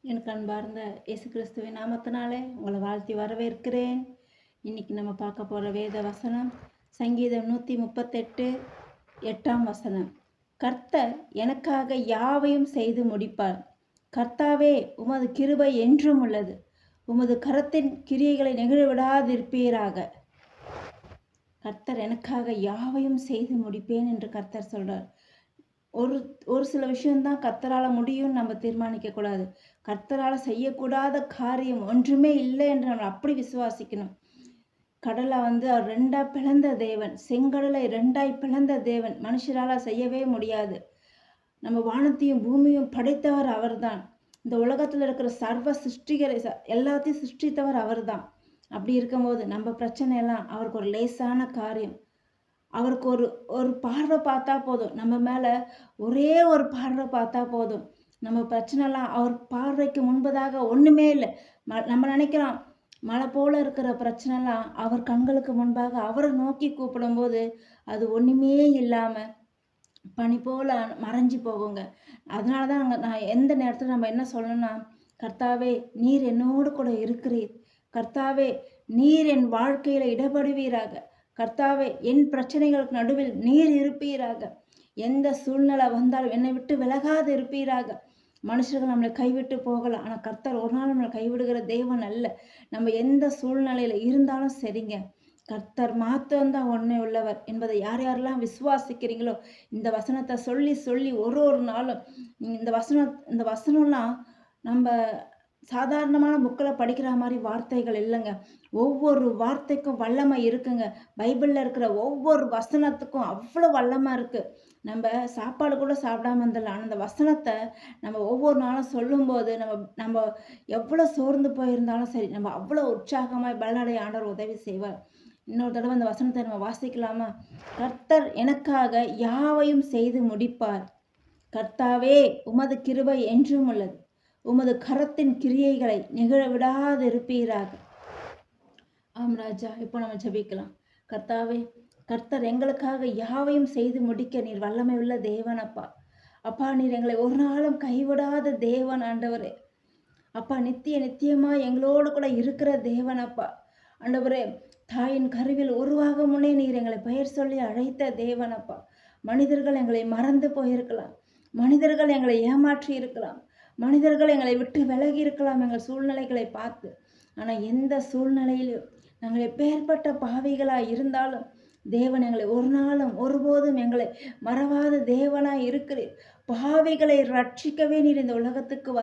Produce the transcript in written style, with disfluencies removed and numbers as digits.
எனக்கு அன்பார்ந்த இயேசு கிறிஸ்துவின் நாமத்தினாலே உங்களை வாழ்த்தி வரவேற்கிறேன். இன்னைக்கு நம்ம பார்க்க போகிற வேத வசனம் சங்கீதம் 138 8ஆம் வசனம். கர்த்தர் எனக்காக யாவையும் செய்து முடிப்பார். கர்த்தாவே, உமது கிருபை என்றும் உள்ளது. உமது கரத்தின் கிரியைகளை நெகிழவிடாதிருப்பீராக. கர்த்தர் எனக்காக யாவையும் செய்து முடிப்பேன் என்று கர்த்தர் சொல்றார். ஒரு ஒரு சில விஷயம்தான் கர்த்தரால் முடியும்னு நம்ம தீர்மானிக்கக்கூடாது. கர்த்தரால் செய்யக்கூடாத காரியம் ஒன்றுமே இல்லை என்று நம்ம அப்படி விசுவாசிக்கணும். கடலை அவர் ரெண்டாக பிளந்த தேவன், செங்கடலை ரெண்டாய் பிளந்த தேவன் மனுஷரால் செய்யவே முடியாது. நம்ம வானத்தையும் பூமியும் படைத்தவர் அவர்தான். இந்த உலகத்தில் இருக்கிற சர்வ சிருஷ்டிகரை எல்லாத்தையும் சிருஷ்டித்தவர் அவர்தான். அப்படி இருக்கும்போது நம்ம பிரச்சனையெல்லாம் அவருக்கு ஒரு லேசான காரியம். அவருக்கு ஒரு ஒரு பார்வை பார்த்தா போதும். நம்ம மேலே ஒரே ஒரு பார்வை பார்த்தா போதும். நம்ம பிரச்சனைலாம் அவர் பார்வைக்கு முன்பதாக ஒன்றுமே இல்லை. நம்ம நினைக்கிறோம் மழை போல இருக்கிற பிரச்சனைலாம் அவர் கண்களுக்கு முன்பாக அவரை நோக்கி கூப்பிடும்போது அது ஒன்றுமே இல்லாமல் பனி போல மறைஞ்சு போகுங்க. அதனால தான் நான் எந்த நேரத்தில் நம்ம என்ன சொல்லணும்னா, கர்த்தாவே, நீர் என்னோடு கூட இருக்கிறீர். கர்த்தாவே, நீர் என் வாழ்க்கையில் இடப்படுவீராக. கர்த்தாவே, என் பிரச்சனைகளுக்கு நடுவில் நீர் இருப்பீராக. எந்த சூழ்நிலை வந்தாலும் என்னை விட்டு விலகாது இருப்பீராக. மனுஷர்கள் நம்மளை கைவிட்டு போகலாம், ஆனால் கர்த்தர் ஒரு நாள் நம்மளை கைவிடுகிற தேவன் அல்ல. நம்ம எந்த சூழ்நிலையில் இருந்தாலும் சரிங்க, கர்த்தர் மாத்திரம்தான் உண்மை உள்ளவர் என்பதை யார் யாரெல்லாம் விசுவாசிக்கிறீங்களோ இந்த வசனத்தை சொல்லி சொல்லி ஒரு நாளும் இந்த வசனம்லாம் நம்ம சாதாரணமான புக்கில் படிக்கிற மாதிரி வார்த்தைகள் இல்லைங்க. ஒவ்வொரு வார்த்தைக்கும் வல்லமை இருக்குங்க. பைபிளில் இருக்கிற ஒவ்வொரு வசனத்துக்கும் அவ்வளோ வல்லமை இருக்குது. நம்ம சாப்பாடு கூட சாப்பிடாம இருந்துடலாம், ஆனால் அந்த வசனத்தை நம்ம ஒவ்வொரு நாளும் சொல்லும்போது நம்ம எவ்வளோ சோர்ந்து போயிருந்தாலும் சரி, நம்ம அவ்வளோ உற்சாகமாக பலனடைய ஆண்டவர் உதவி செய்வார். இன்னொரு தடவை அந்த வசனத்தை நம்ம வாசிக்கலாமா? கர்த்தர் எனக்காக யாவையும் செய்து முடிப்பார். கர்த்தாவே, உமது கிருபை என்றும் உள்ளது. உமது கரத்தின் கிரியைகளை நிகழ விடாதிருப்பீராக. ஆம் ராஜா, இப்போ நம்ம ஜெபிக்கலாம். கர்த்தாவே, கர்த்தர் எங்களுக்காக யாவையும் செய்து முடிக்க நீர் வல்லமை உள்ள தேவன் அப்பா. அப்பா, நீர் எங்களை ஒரு நாளும் கைவிடாத தேவன் ஆண்டவரே. அப்பா, நித்தியமா எங்களோடு கூட இருக்கிற தேவன் அப்பா. ஆண்டவரே, தாயின் கருவில் உருவாகும் முன்னே நீர் எங்களை பெயர் சொல்லி அழைத்த தேவன் அப்பா. மனிதர்கள் எங்களை மறந்து போயிருக்கலாம், மனிதர்கள் எங்களை ஏமாற்றி இருக்கலாம், மனிதர்கள் எங்களை விட்டு விலகி இருக்கலாம் எங்கள் சூழ்நிலைகளை பார்த்து. ஆனால் எந்த சூழ்நிலையிலும் நாங்கள் எப்பேற்பட்ட பாவிகளாய் இருந்தாலும் தேவன் எங்களை ஒரு நாளும் ஒருபோதும் எங்களை மறவாத தேவனாய் இருக்கிறீர். பாவிகளை ரட்சிக்கவே நீர் இந்த உலகத்துக்கு